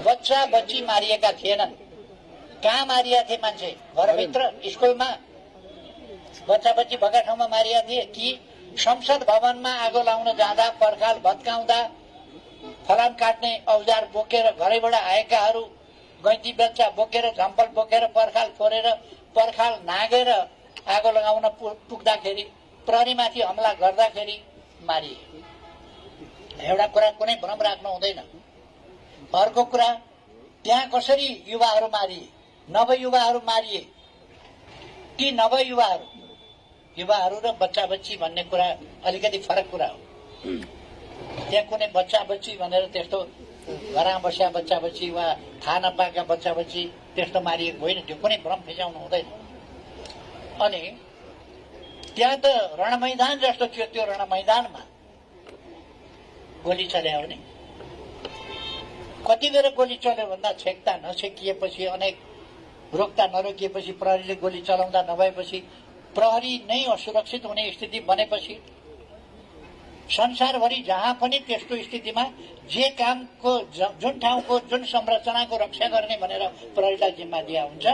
बच्चा बच्ची मारिएका थिएनन्। कहाँ मारिएका थिए मान्छे? घरभित्र, स्कुलमा बच्चा बच्ची भएका ठाउँमा मारिएका थिए कि संसद भवनमा आगो लाउन जाँदा, पर्खाल भत्काउँदा, फलाम काट्ने औजार बोकेर घरैबाट आएकाहरू गैँती बच्चा बोकेर, झम्पल बोकेर, पर्खाल फोरेर, पर्खाल नागेर आगो लगाउन पुग्दाखेरि, प्रहरीमाथि हमला गर्दाखेरि मारिए। एउटा कुरा कुनै भ्रम राख्नु हुँदैन। अर्को कुरा, त्यहाँ कसरी युवाहरू मारिए, नवयुवाहरू मारिए। ती नवयुवाहरू, युवाहरू र बच्चा बच्ची भन्ने कुरा अलिकति फरक कुरा हो। त्यहाँ कुनै बच्चा बच्ची भनेर त्यस्तो घरमा बस्या बच्चा बच्ची वा थाहा नपाएका बच्चा बच्ची त्यस्तो मारिएको होइन। त्यो कुनै भ्रम फिजाउनु हुँदैन। अनि त्यहाँ त रणमैदान जस्तो थियो। त्यो रणमैदानमा गोली चल्यो भने कति बेर गोली चल्यो भन्दा छेक्दा नछेकिएपछि, अनेक रोक्दा नरोकिएपछि, प्रहरीले गोली चलाउँदा नभएपछि, प्रहरी नै असुरक्षित हुने स्थिति बनेपछि, संसारभरि जहाँ पनि त्यस्तो स्थितिमा जे कामको, जुन ठाउँको, जुन संरचनाको रक्षा गर्ने भनेर प्रहरीलाई जिम्मा दिया हुन्छ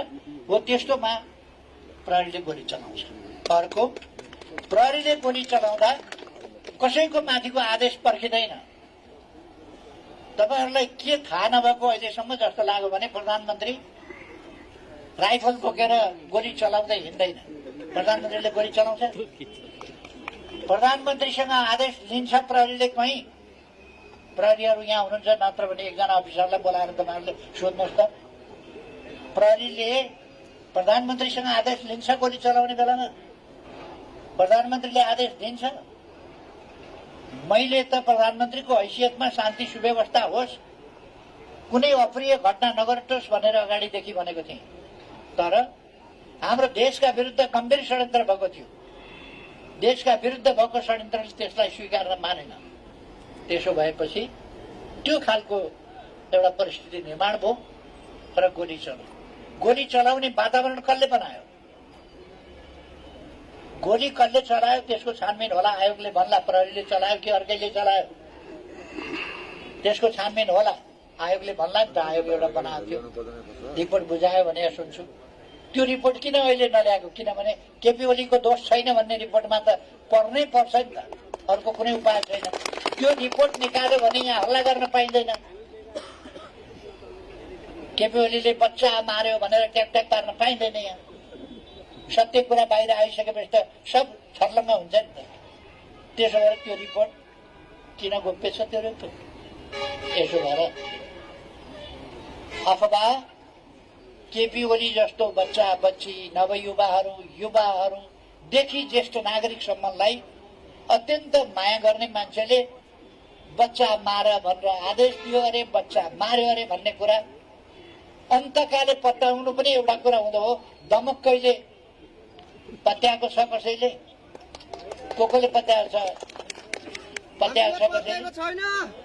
हो, त्यस्तोमा प्रहरीले गोली चलाउँछ। अर्को, प्रहरीले गोली चलाउँदा कसैको माथिको आदेश पर्खिँदैन। तपाईहरुलाई के थाहा नभएको अहिलेसम्म जस्तो लाग्यो भने प्रधानमन्त्री राइफल बोकेर गोली चलाउँदै हिँड्दैन। प्रधानमन्त्रीले गोली चलाउँछ। प्रधानमन्त्रीसँग आदेश लिन्छ प्रहरीले। कहीँ प्रहरीहरू यहाँ हुनुहुन्छ, नत्र भने एकजना अफिसरलाई बोलाएर तपाईहरुले सोध्नुहोस् त, प्रहरीले प्रधानमन्त्रीसँग आदेश लिन्छ गोली चलाउने बेलामा? प्रधानमन्त्रीले आदेश दिन्छ। मैले त प्रधानमन्त्रीको हैसियतमा शान्ति सुव्यवस्था होस्, कुनै अप्रिय घटना नघटोस् भनेर अगाडिदेखि भनेको थिएँ। तर हाम्रो देशका विरुद्ध गम्भीर षड्यन्त्र भएको थियो। देशका विरुद्ध भएको षड्यन्त्रले त्यसलाई स्वीकार मानेन। त्यसो भएपछि त्यो खालको एउटा परिस्थिति निर्माण भयो र गोली चल्यो। गोली चलाउने वातावरण कसले बनायो? गोली कसले चलायो त्यसको छानबिन होला। आयोगले भन्ला प्रहरीले चलायो कि अर्कैले चलायो, त्यसको छानबिन होला। आयोगले भन्ला नि त, आयोग एउटा बनाएको थियो, रिपोर्ट बुझायो भने सुन्छु। त्यो रिपोर्ट किन अहिले नल्याएको? किनभने केपी ओलीको दोष छैन भन्ने रिपोर्टमा त पर्नै पर्छ नि त, अर्को कुनै उपाय छैन। त्यो रिपोर्ट निकाल्यो भने यहाँ हल्ला गर्न पाइँदैन। केपी ओलीले बच्चा मार्यो भनेर ट्याक पार्न पाइँदैन। यहाँ सत्य कुरा बाहिर आइसकेपछि त सब छर्लङ्ग हुन्छ नि त। त्यसो भएर त्यो रिपोर्ट किन गोप्य छ? त्यो रिपोर्ट यसो भएर अफवाह केपी ओली जस्तो बच्चा बच्ची, नवयुवाहरू, युवाहरूदेखि ज्येष्ठ नागरिकसम्मलाई अत्यन्त माया गर्ने मान्छेले बच्चा मार भनेर आदेश दियो अरे, बच्चा मार्यो अरे भन्ने कुरा अन्तकाले पत्याउनु पनि एउटा कुरा हुँदो हो। दमक्कैले पत्याएको छ कसैले, को कोले पत्याएको छ कसैले?